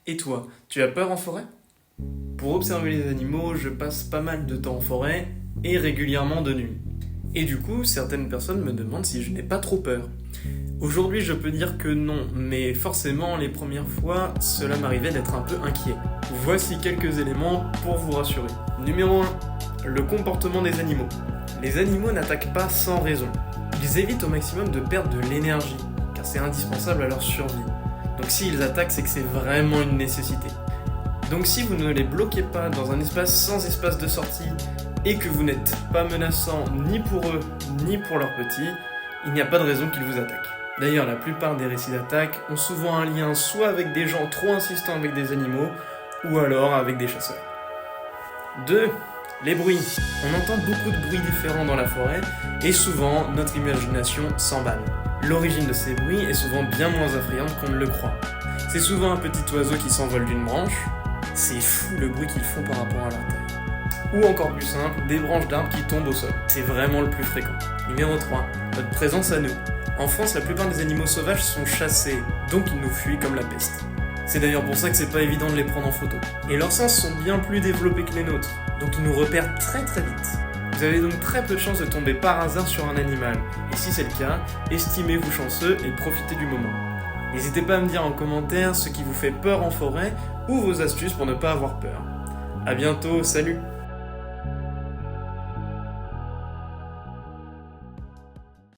Et toi, tu as peur en forêt? Pour observer les animaux, je passe pas mal de temps en forêt et régulièrement de nuit. Et du coup, certaines personnes me demandent si je n'ai pas trop peur. Aujourd'hui, je peux dire que non, mais forcément, les premières fois, cela m'arrivait d'être un peu inquiet. Voici quelques éléments pour vous rassurer. Numéro 1. Le comportement des animaux. Les animaux n'attaquent pas sans raison. Ils évitent au maximum de perdre de l'énergie, car c'est indispensable à leur survie. Donc s'ils attaquent, c'est que c'est vraiment une nécessité. Donc si vous ne les bloquez pas dans un espace sans espace de sortie et que vous n'êtes pas menaçant ni pour eux ni pour leurs petits, il n'y a pas de raison qu'ils vous attaquent. D'ailleurs, la plupart des récits d'attaque ont souvent un lien soit avec des gens trop insistants avec des animaux, ou alors avec des chasseurs. 2. Les bruits. On entend beaucoup de bruits différents dans la forêt, et souvent, notre imagination s'emballe. L'origine de ces bruits est souvent bien moins effrayante qu'on ne le croit. C'est souvent un petit oiseau qui s'envole d'une branche. C'est fou le bruit qu'ils font par rapport à leur taille. Ou encore plus simple, des branches d'arbres qui tombent au sol. C'est vraiment le plus fréquent. Numéro 3. Notre présence à nous. En France, la plupart des animaux sauvages sont chassés, donc ils nous fuient comme la peste. C'est d'ailleurs pour ça que c'est pas évident de les prendre en photo. Et leurs sens sont bien plus développés que les nôtres, donc ils nous repèrent très très vite. Vous avez donc très peu de chances de tomber par hasard sur un animal. Et si c'est le cas, estimez-vous chanceux et profitez du moment. N'hésitez pas à me dire en commentaire ce qui vous fait peur en forêt ou vos astuces pour ne pas avoir peur. A bientôt, salut!